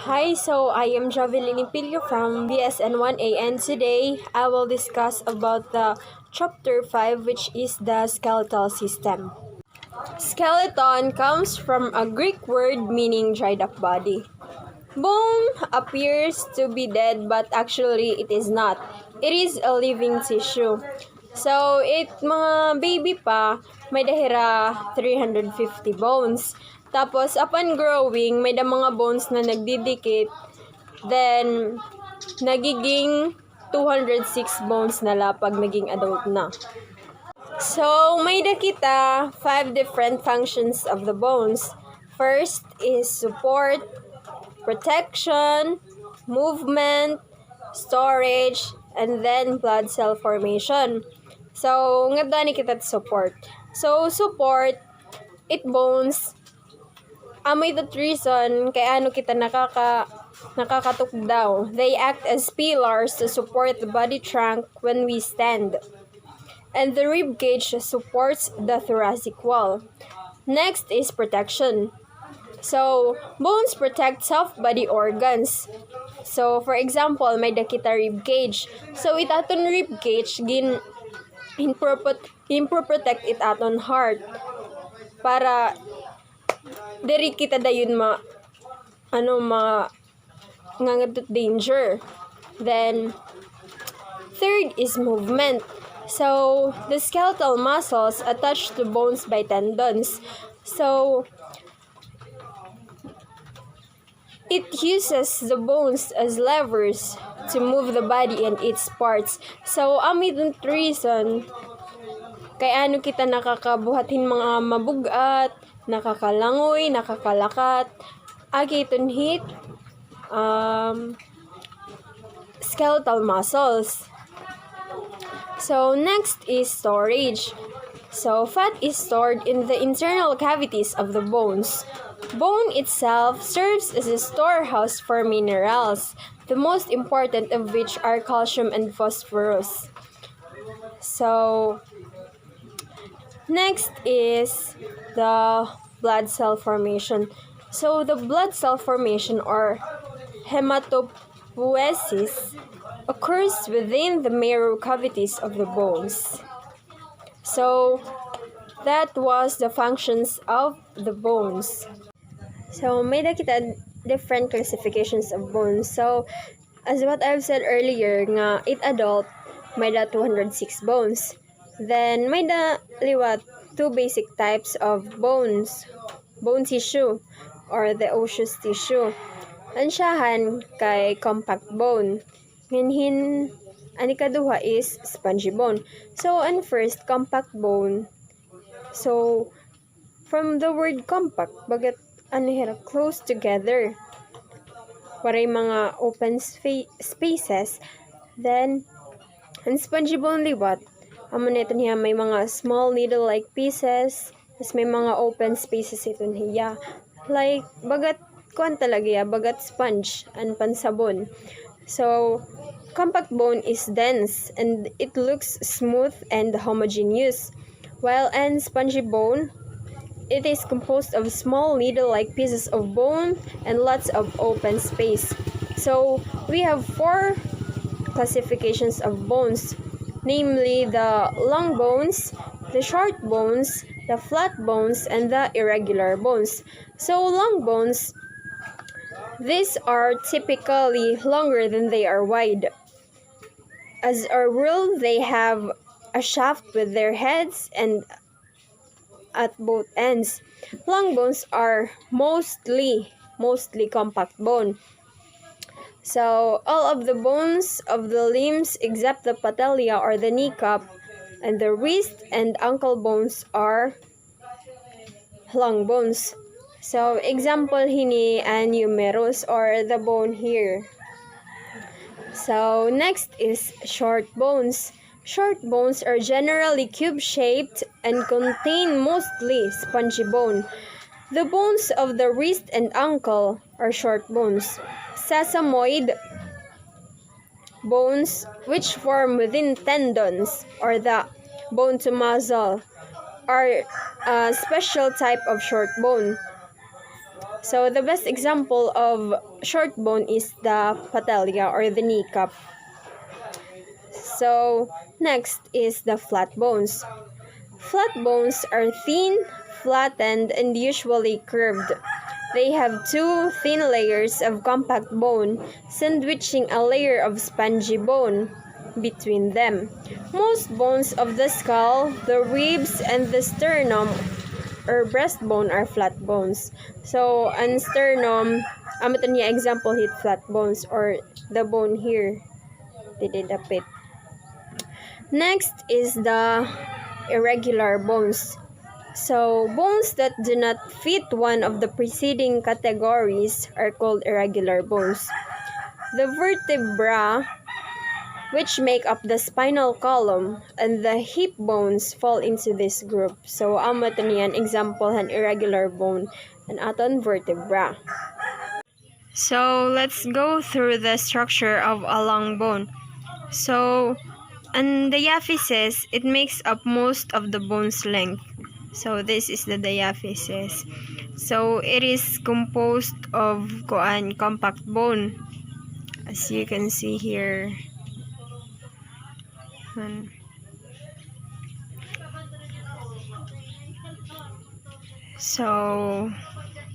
Hi, so I am Jovelyn Empillo from BSN1A, and today I will discuss about the chapter 5, which is the skeletal system. Skeleton comes from a Greek word meaning dried up body. Bone appears to be dead, but actually it is not. It is a living tissue. So, mga baby pa, may dahira 350 bones. Tapos, upon growing, may da mga bones na nagdidikit. Then, nagiging 206 bones na la pag naging adult na. So, may da kita 5 different functions of the bones. First is support, protection, movement, storage, and then blood cell formation. So, nga ni kita support. So, support, it bones, may that reason kay ano kita nakakatukdaw. They act as pillars to support the body trunk when we stand. And the rib cage supports the thoracic wall. Next is protection. So, bones protect soft body organs. So, for example, may dakita rib cage. So, itaton rib cage, protect it aton heart. Para, diri kita dayon ngangadot danger. Then, third is movement. So, the skeletal muscles attached to bones by tendons. So, it uses the bones as levers to move the body and its parts. So, amidong reason, kay ano kita nakakabuhatin mga mabugat, nakakalangoy, nakakalakat, agiton hit, skeletal muscles. So, next is storage. So, fat is stored in the internal cavities of the bones. Bone itself serves as a storehouse for minerals, the most important of which are calcium and phosphorus. So, next is the blood cell formation. So, the blood cell formation or hematopoiesis occurs within the marrow cavities of the bones. So, that was the functions of the bones. So, may kita different classifications of bones. So, as what I've said earlier, nga 8 adult, may da 206 bones. Then, may da liwat 2 basic types of bones. Bone tissue or the osseous tissue. Ansyahan kay compact bone. Nginhin, ani kaduha is spongy bone. So, first, compact bone. So, from the word compact, bagat close together. Waray mga open spaces. Then, ang spongy bone liwat, nito niya may mga small needle-like pieces. Tapos may mga open spaces ito niya. Like, bagat kuan talaga bagat sponge and pansabon. So, compact bone is dense and it looks smooth and homogeneous. While an spongy bone, it is composed of small needle-like pieces of bone and lots of open space. So, we have 4 classifications of bones, namely the long bones, the short bones, the flat bones, and the irregular bones. So, long bones, these are typically longer than they are wide. As a rule, they have a shaft with their heads and at both ends. Long bones are mostly compact bone. So, all of the bones of the limbs except the patella or the kneecap and the wrist and ankle bones are long bones. So, example hini an humerus or the bone here. So, next is short bones. Short bones are generally cube-shaped and contain mostly spongy bone. The bones of the wrist and ankle are short bones. Sesamoid bones, which form within tendons or the bone to muscle, are a special type of short bone. So the best example of short bone is the patella or the kneecap. So next is the flat bones. Flat bones are thin, flattened, and usually curved. They have two thin layers of compact bone, sandwiching a layer of spongy bone between them. Most bones of the skull, the ribs, and the sternum or breastbone are flat bones. So, ang sternum, ito niya example hit flat bones or the bone here. Dididapit. Next is the irregular bones. So, bones that do not fit one of the preceding categories are called irregular bones. The vertebra, which make up the spinal column, and the hip bones fall into this group. So, amo to niyan example han irregular bone and aton vertebra. So, let's go through the structure of a long bone. So, and the diaphysis, it makes up most of the bone's length. So this is the diaphysis. So it is composed of compact bone, as you can see here. So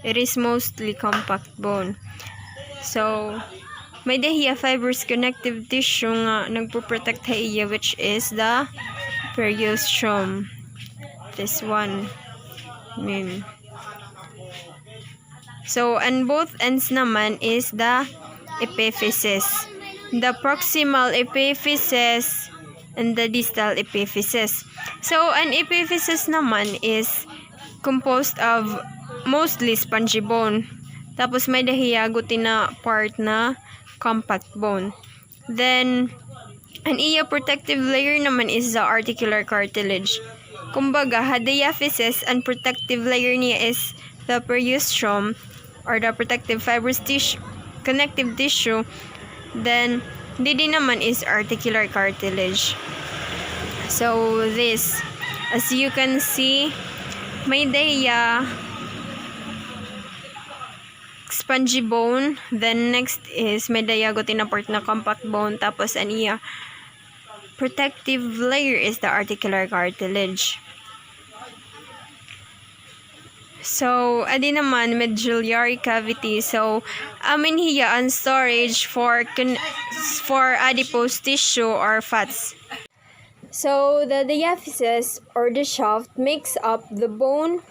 it is mostly compact bone. So may dahiya fibrous connective tissue nga nagpo-protect sa iya, which is the periosteum. This one. So, and both ends naman is the epiphysis. The proximal epiphysis and the distal epiphysis. So, an epiphysis naman is composed of mostly spongy bone. Tapos may dahiyagutin na part na compact bone. Then, an iya protective layer naman is the articular cartilage. Kumbaga, diaphysis and protective layer niya is the periosteum or the protective fibrous tissue, connective tissue. Then, didi naman is articular cartilage. So, this, as you can see, may dia spongy bone. Then, next is may diagotin na part na compact bone. Tapos, an iya protective layer is the articular cartilage. So, adi naman medullary cavity. So, amin hiya ang storage for adipose tissue or fats. So, the diaphysis or the shaft makes up the bone's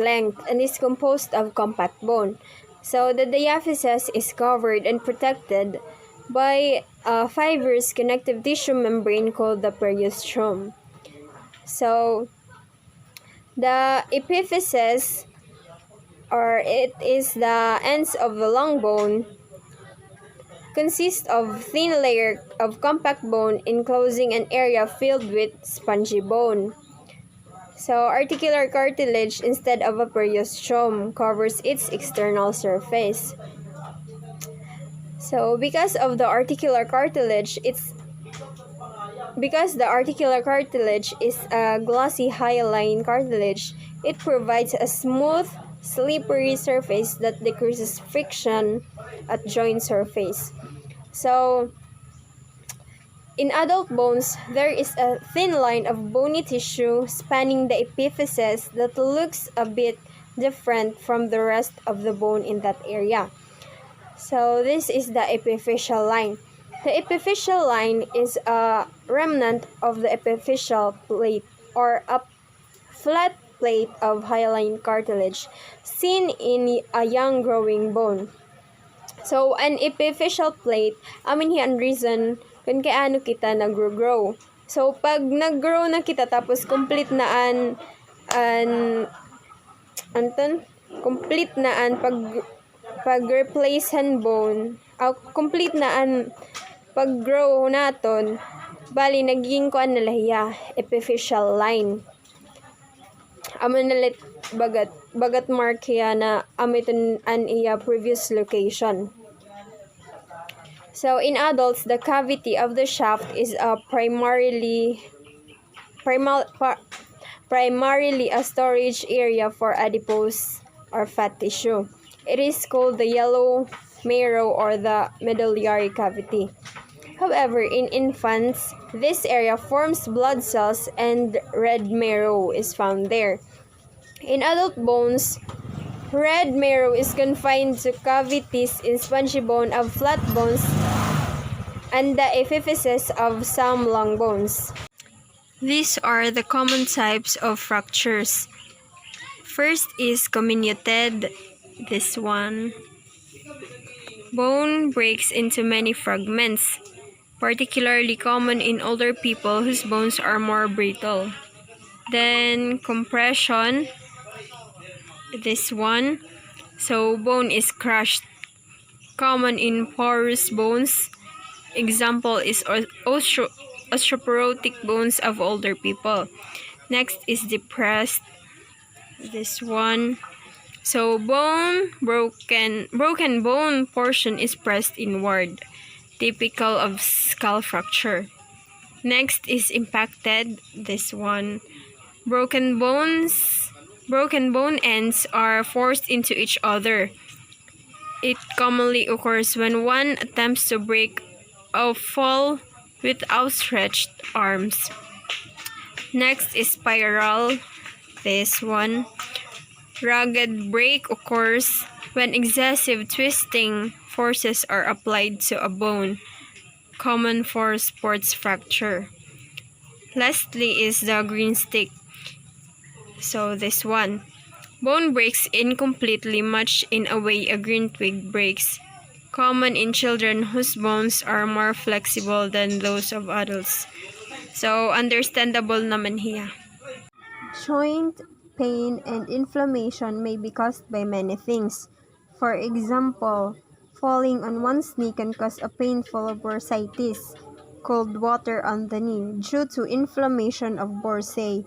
length and is composed of compact bone. So, the diaphysis is covered and protected by a fibrous connective tissue membrane called the periosteum. So, the epiphysis, or it is the ends of the long bone, consists of thin layer of compact bone enclosing an area filled with spongy bone. So, articular cartilage instead of a periosteum covers its external surface. So, because the articular cartilage is a glossy hyaline cartilage, it provides a smooth, slippery surface that decreases friction at joint surface. So, in adult bones, there is a thin line of bony tissue spanning the epiphysis that looks a bit different from the rest of the bone in that area. So, this is the epiphyseal line. The epiphyseal line is a remnant of the epiphyseal plate or a flat plate of hyaline cartilage seen in a young growing bone. So, an epiphyseal plate, amin hiyan reason kung kaano kita nag-grow. So, pag nag-grow na kita tapos complete na pag-replace han bone, complete na pag-grow naton, bali naging kuan na lahiya, epiphyseal line. Amo na bagat mark hiya na amiton an iya previous location. So, in adults, the cavity of the shaft is primarily a storage area for adipose or fat tissue. It is called the yellow marrow or the medullary cavity. However, in infants, this area forms blood cells and red marrow is found there. In adult bones, red marrow is confined to cavities in spongy bone of flat bones and the epiphysis of some long bones. These are the common types of fractures. First is comminuted, this one. Bone breaks into many fragments, particularly common in older people whose bones are more brittle. Then compression, this one. So bone is crushed, common in porous bones. Example is osteoporotic bones of older people. Next is depressed, this one. So broken bone portion is pressed inward, typical of skull fracture. Next is impacted, this one. Broken bone ends are forced into each other. It commonly occurs when one attempts to break a fall with outstretched arms. Next is spiral, this one. Rugged break occurs when excessive twisting forces are applied to a bone, common for sports fracture. Lastly is the green stick. So this one. Bone breaks incompletely, much in a way a green twig breaks, common in children whose bones are more flexible than those of adults. So understandable naman hiya. Joint pain and inflammation may be caused by many things. For example, falling on one's knee can cause a painful bursitis, cold water on the knee due to inflammation of bursae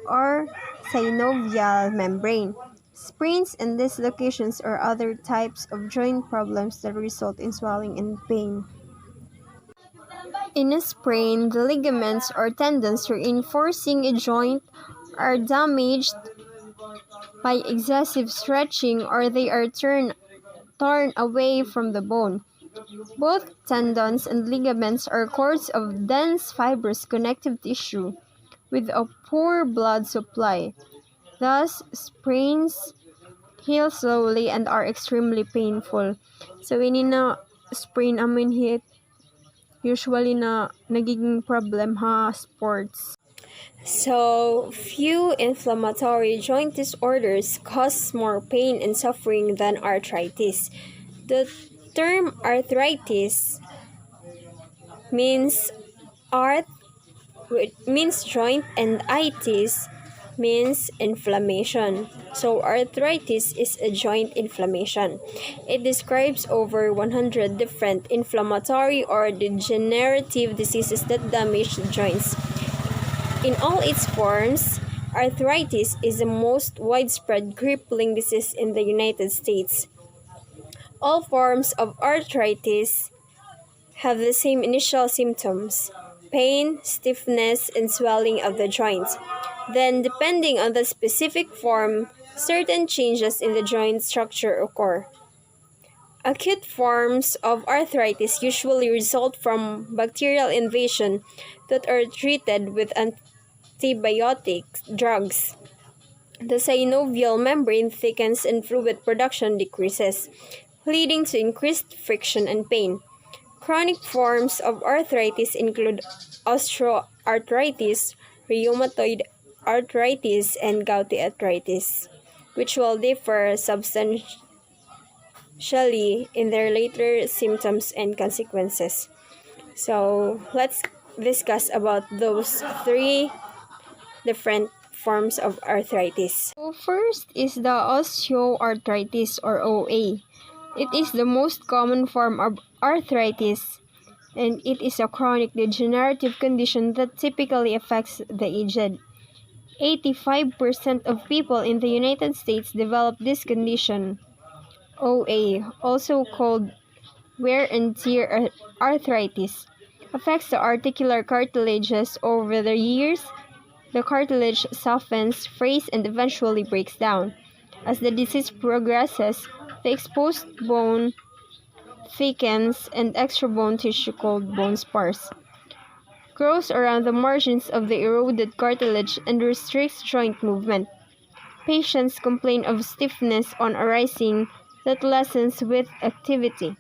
or synovial membrane, sprains and dislocations or other types of joint problems that result in swelling and pain. In a sprain, the ligaments or tendons reinforcing a joint are damaged by excessive stretching or they are torn away from the bone. Both tendons and ligaments are cords of dense fibrous connective tissue with a poor blood supply. Thus, sprains heal slowly and are extremely painful. So, ini na sprain amin hit usually na nagiging problem ha sports. So, few inflammatory joint disorders cause more pain and suffering than arthritis. The term arthritis means joint and itis means inflammation. So arthritis is a joint inflammation. It describes over 100 different inflammatory or degenerative diseases that damage the joints. In all its forms, arthritis is the most widespread crippling disease in the United States. All forms of arthritis have the same initial symptoms: pain, stiffness, and swelling of the joints. Then, depending on the specific form, certain changes in the joint structure occur. Acute forms of arthritis usually result from bacterial invasion that are treated with antibiotic drugs. The synovial membrane thickens and fluid production decreases, leading to increased friction and pain. Chronic forms of arthritis include osteoarthritis, rheumatoid arthritis, and gouty arthritis, which will differ substantially in their later symptoms and consequences. So, let's discuss about those three different forms of arthritis. So first is the osteoarthritis or OA. It is the most common form of arthritis, and it is a chronic degenerative condition that typically affects the aged. 85% of people in the United States develop this condition. OA, also called wear and tear arthritis, affects the articular cartilages. Over the years, the cartilage softens, frays, and eventually breaks down. As the disease progresses, the exposed bone thickens and extra bone tissue called bone spars grows around the margins of the eroded cartilage and restricts joint movement. Patients complain of stiffness on arising that lessens with activity,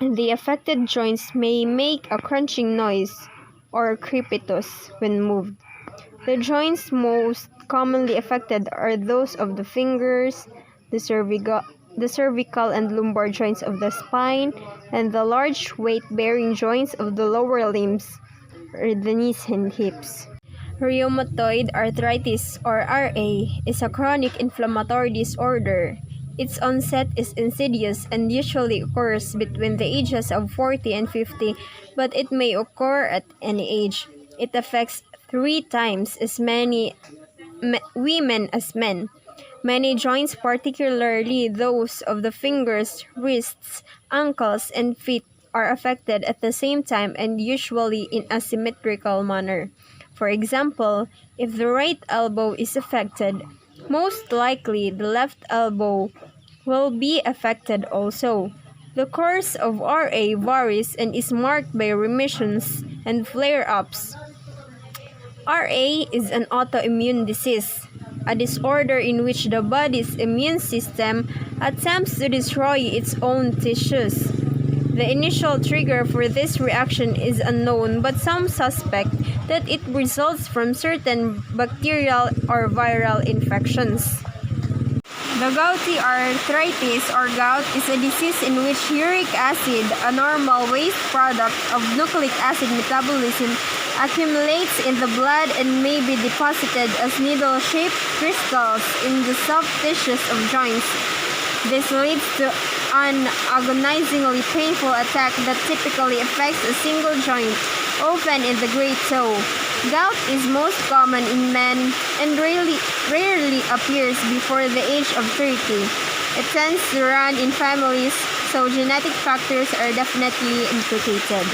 and the affected joints may make a crunching noise or crepitus when moved. The joints most commonly affected are those of the fingers, the cervical and lumbar joints of the spine, and the large weight-bearing joints of the lower limbs, or the knees and hips. Rheumatoid arthritis, or RA, is a chronic inflammatory disorder. Its onset is insidious and usually occurs between the ages of 40 and 50, but it may occur at any age. It affects 3 times as many women as men. Many joints, particularly those of the fingers, wrists, ankles, and feet, are affected at the same time and usually in a symmetrical manner. For example, if the right elbow is affected, most likely the left elbow will be affected also. The course of RA varies and is marked by remissions and flare-ups. RA is an autoimmune disease, a disorder in which the body's immune system attempts to destroy its own tissues. The initial trigger for this reaction is unknown, but some suspect that it results from certain bacterial or viral infections. The gouty arthritis or gout is a disease in which uric acid, a normal waste product of nucleic acid metabolism, accumulates in the blood and may be deposited as needle-shaped crystals in the soft tissues of joints. This leads to an agonizingly painful attack that typically affects a single joint, often in the great toe. Gout is most common in men and rarely appears before the age of 30. It tends to run in families, so genetic factors are definitely implicated.